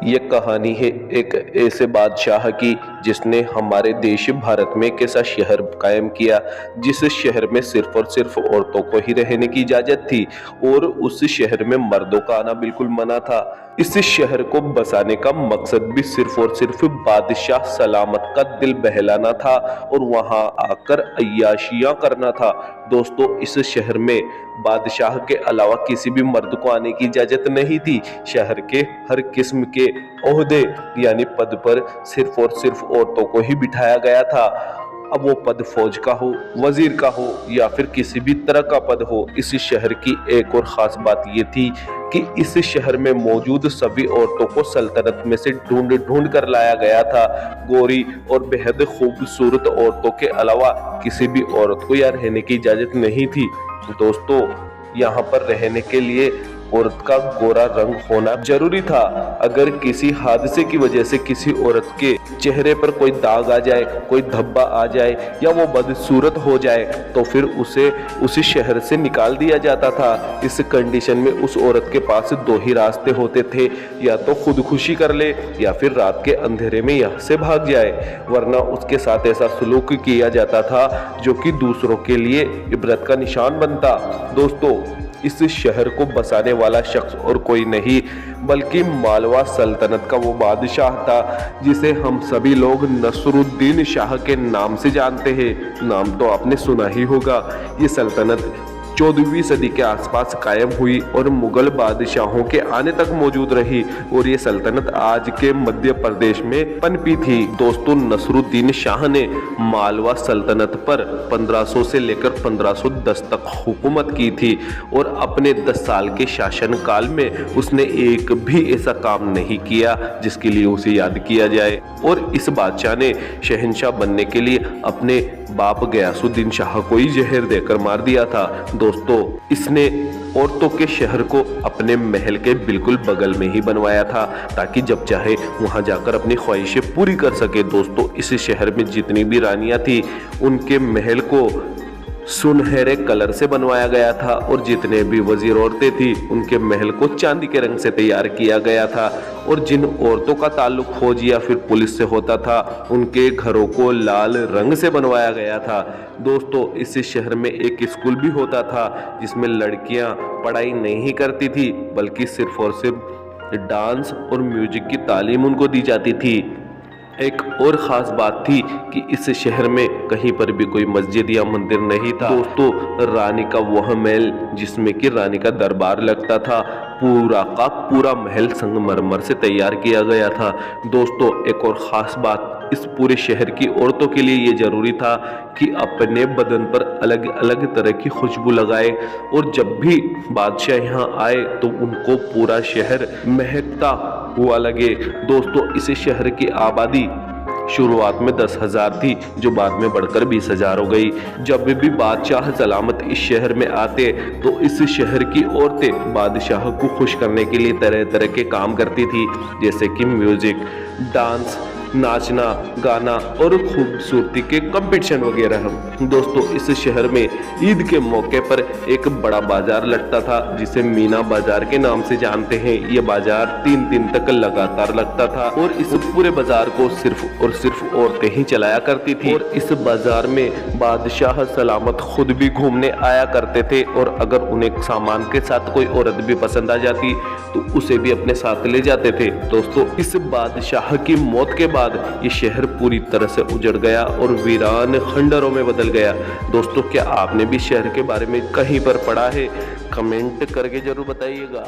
ये कहानी है एक ऐसे बादशाह की जिसने हमारे देश भारत में एक ऐसा शहर कायम किया जिस शहर में सिर्फ और सिर्फ औरतों को ही रहने की इजाजत थी और उस शहर में मर्दों का आना बिल्कुल मना था। इस शहर को बसाने का मकसद भी सिर्फ और सिर्फ बादशाह सलामत का दिल बहलाना था और वहां आकर अय्याशियां करना था। दोस्तों, इस शहर में बादशाह के अलावा किसी भी मर्द को आने की इजाजत नहीं थी। शहर के हर किस्म के ओहदे यानी पद पर सिर्फ और सिर्फ औरतों को ही बिठाया गया था। अब वो पद फौज का हो, वजीर का हो या फिर किसी भी तरह का पद हो। इस शहर की एक और खास बात ये थी कि इस शहर में मौजूद सभी औरतों को सल्तनत में से ढूंढ ढूंढ कर लाया गया था। गोरी और बेहद खूबसूरत औरतों के अलावा किसी भी औरत को यहाँ रहने की इजाजत नहीं थी। दोस्तों, यहाँ पर रहने के लिए औरत का गोरा रंग होना जरूरी था। अगर किसी हादसे की वजह से किसी औरत के चेहरे पर कोई दाग आ जाए, कोई धब्बा आ जाए या वो बदसूरत हो जाए तो फिर उसे उसी शहर से निकाल दिया जाता था। इस कंडीशन में उस औरत के पास दो ही रास्ते होते थे, या तो खुदकुशी कर ले या फिर रात के अंधेरे में यहाँ से भाग जाए, वरना उसके साथ ऐसा सलूक किया जाता था जो कि दूसरों के लिए इबरत का निशान बनता। दोस्तों, इस शहर को बसाने वाला शख्स और कोई नहीं बल्कि मालवा सल्तनत का वो बादशाह था जिसे हम सभी लोग नसरुद्दीन शाह के नाम से जानते हैं। नाम तो आपने सुना ही होगा। ये सल्तनत 14वीं सदी के आसपास कायम हुई और मुगल बादशाहों के आने तक मौजूद रही और ये सल्तनत आज के मध्य प्रदेश में पनपी थी। दोस्तों, नसरुद्दीन शाह ने मालवा सल्तनत पर 1500 से लेकर 1510 तक हुकूमत की थी और अपने 10 साल के शासनकाल में उसने एक भी ऐसा काम नहीं किया जिसके लिए उसे याद किया जाए। और इस बादशाह ने शहंशाह बनने के लिए अपने बाप गयासुद्दीन शाह को ही जहर देकर मार दिया था। दोस्तों, इसने औरतों के शहर को अपने महल के बिल्कुल बगल में ही बनवाया था ताकि जब चाहे वहां जाकर अपनी ख्वाहिशें पूरी कर सके। दोस्तों, इस शहर में जितनी भी रानियां थी उनके महल को सुनहरे कलर से बनवाया गया था और जितने भी वजीर औरतें थी उनके महल को चांदी के रंग से तैयार किया गया था और जिन औरतों का ताल्लुक फौज या फिर पुलिस से होता था उनके घरों को लाल रंग से बनवाया गया था। दोस्तों, इस शहर में एक स्कूल भी होता था जिसमें लड़कियां पढ़ाई नहीं करती थी बल्कि सिर्फ और सिर्फ डांस और म्यूजिक की तालीम उनको दी जाती थी। एक और ख़ास बात थी कि इस शहर में कहीं पर भी कोई मस्जिद या मंदिर नहीं था। दोस्तों, रानी का वह महल जिसमें कि रानी का दरबार लगता था पूरा का पूरा महल संगमरमर से तैयार किया गया था। दोस्तों, एक और ख़ास बात, इस पूरे शहर की औरतों के लिए ये ज़रूरी था कि अपने बदन पर अलग अलग तरह की खुशबू लगाए और जब भी बादशाह यहाँ आए तो उनको पूरा शहर महकता हुआ लगे। दोस्तों, इस शहर की आबादी शुरुआत में 10,000 थी जो बाद में बढ़कर 20,000 हो गई। जब भी बादशाह सलामत इस शहर में आते तो इस शहर की औरतें बादशाह को खुश करने के लिए तरह तरह के काम करती थी, जैसे कि म्यूजिक, डांस, नाचना, गाना और खूबसूरती के कंपटीशन वगैरह। दोस्तों, इस शहर में ईद के मौके पर एक बड़ा बाजार लगता था जिसे मीना बाजार के नाम से जानते हैं। ये बाजार 3 दिन तक लगातार लगता था और इस पूरे बाजार को सिर्फ और सिर्फ औरतें ही चलाया करती थी और इस बाजार में बादशाह सलामत खुद भी घूमने आया करते थे और अगर उन्हें सामान के साथ कोई औरत भी पसंद आ जाती तो उसे भी अपने साथ ले जाते थे। दोस्तों, इस बादशाह की मौत के बाद ये शहर पूरी तरह से उजड़ गया और वीरान खंडरों में बदल गया। दोस्तों, क्या आपने भी शहर के बारे में कहीं पर पढ़ा है? कमेंट करके जरूर बताइएगा।